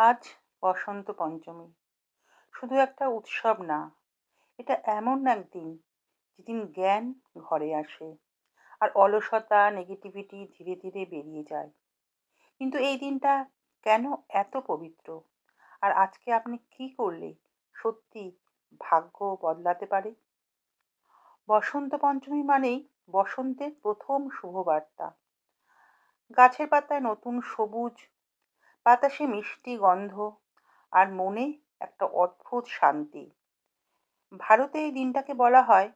আজ বসন্ত পঞ্চমী। শুধু একটা উৎসব না, এটা এমন একদিন যেদিন জ্ঞান ঘরে আসে আর অলসতা নেগেটিভিটি ধীরে ধীরে বেরিয়ে যায়। কিন্তু এই দিনটা কেন এত পবিত্র? আর আজকে আপনি কি করলে সত্যি ভাগ্য বদলাতে পারে? বসন্ত পঞ্চমী মানেই বসন্তের প্রথম শুভবার্তা। গাছের পাতায় নতুন সবুজ, বাতাসে মিষ্টি গন্ধ, আর মনে একটা অদ্ভুত শান্তি। ভারতে এই দিনটাকে বলা হয়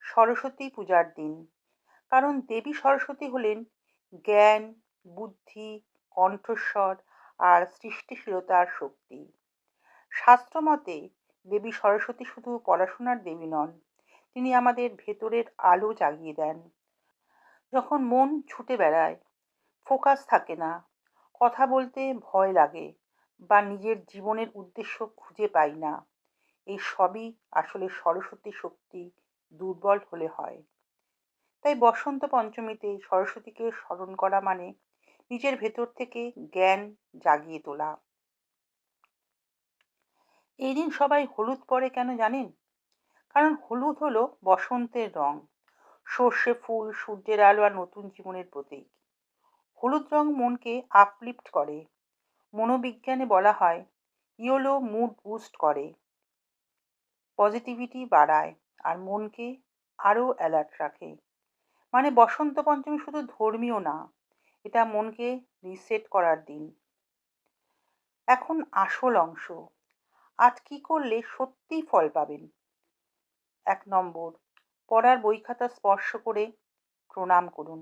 সরস্বতী পূজার দিন। কারণ দেবী সরস্বতী হলেন জ্ঞান, বুদ্ধি, কণ্ঠস্বর আর সৃষ্টিশীলতার শক্তি। শাস্ত্র মতে দেবী সরস্বতী শুধু পড়াশোনার দেবী নন, তিনি আমাদের ভেতরের আলো জাগিয়ে দেন। যখন মন ছুটে বেড়ায়, ফোকাস থাকে না, কথা বলতে ভয় লাগে বা নিজের জীবনের উদ্দেশ্য খুঁজে পাই না, এই সবই আসলে সরস্বতী শক্তি দুর্বল হলে হয়। তাই বসন্ত পঞ্চমীতে সরস্বতীকে স্মরণ করা মানে নিজের ভেতর থেকে জ্ঞান জাগিয়ে তোলা। এই দিন সবাই হলুদ পরে কেন জানেন? কারণ হলুদ হলো বসন্তের রং, সর্ষে ফুল, সূর্যের আলো আর নতুন জীবনের প্রতীক। হলুদ রং মনকে আপলিফট করে। মনোবিজ্ঞানে বলা হয় ইয়েলো মুড বুস্ট করে, পজিটিভিটি বাড়ায় আর মনকে আরো অ্যালার্ট রাখে। মানে বসন্ত পঞ্চমী শুধু ধর্মীয় না, এটা মনকে রিসেট করার দিন। এখন আসল অংশ, আজ কি করলে সত্যিই ফল পাবেন। 1 নম্বর, পড়ার বই খাতা স্পর্শ করে প্রণাম করুন।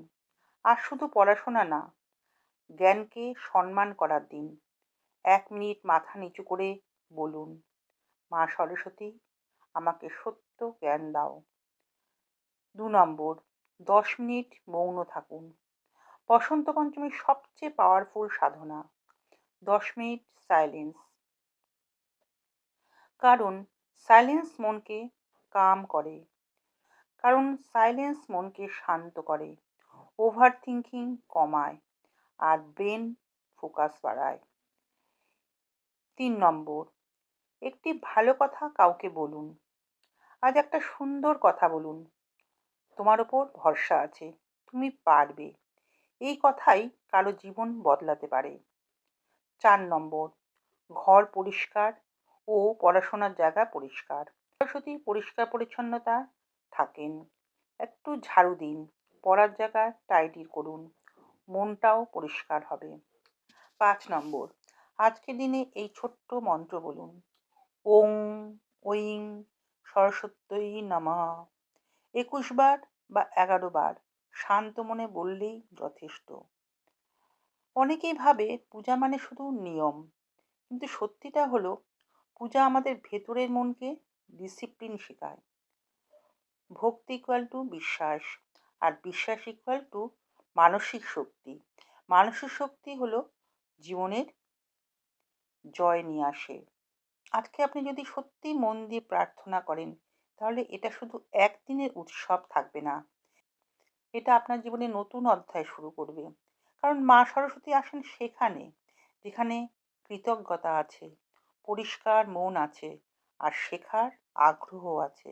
আর শুধু পড়াশোনা না, জ্ঞানকে সম্মান করার দিন। 1 মিনিট মাথা নিচু করে বলুন, মা সরস্বতী, আমাকে সত্য জ্ঞান দাও। 2 নম্বর, 10 মিনিট মৌন থাকুন। বসন্ত পঞ্চমীর সবচেয়ে পাওয়ারফুল সাধনা, 10 মিনিট সাইলেন্স। কারণ সাইলেন্স মনকে কাম করে, কারণ সাইলেন্স মনকে শান্ত করে, ওভার থিঙ্কিং কমায় আর ব্রেন ফোকাস বাড়ায়। 3 নম্বর, একটি ভালো কথা কাউকে বলুন। আজ একটা সুন্দর কথা বলুন, তোমার ওপর ভরসা আছে, তুমি পারবে। এই কথাই কারো জীবন বদলাতে পারে। 4 নম্বর, ঘর পরিষ্কার ও পড়াশোনার জায়গা পরিষ্কার। সরস্বতী পরিষ্কার পরিচ্ছন্নতা থাকেন। একটু ঝাড়ু দিন, পড়ার জায়গা টাইডি করুন, মনটাও পরিষ্কার হবে। 5 নম্বর, আজকের দিনে এই ছোট্ট মন্ত্র বলুন, ওং ঐং সরস্বত্যই নমঃ। 21 বার বা 11 বার শান্ত মনে বললেই যথেষ্ট। অনেকেই ভাবে পূজা মানে শুধু নিয়ম, কিন্তু সত্যিটা হলো পূজা আমাদের ভেতরের মনকে ডিসিপ্লিন শেখায়। ভক্তি ইকুয়াল টু বিশ্বাস, আর বিশ্বাস ইকুয়াল টু মানসিক শক্তি। মানসিক শক্তি হলো জীবনের জয় নিয়ে আসে। আজকে আপনি যদি সত্যি মন দিয়ে প্রার্থনা করেন, তাহলে এটা শুধু একদিনের উৎসব থাকবে না, এটা আপনার জীবনে নতুন অধ্যায় শুরু করবে। কারণ মা সরস্বতী আসেন সেখানে যেখানে কৃতজ্ঞতা আছে, পরিষ্কার মন আছে আর শেখার আগ্রহ আছে।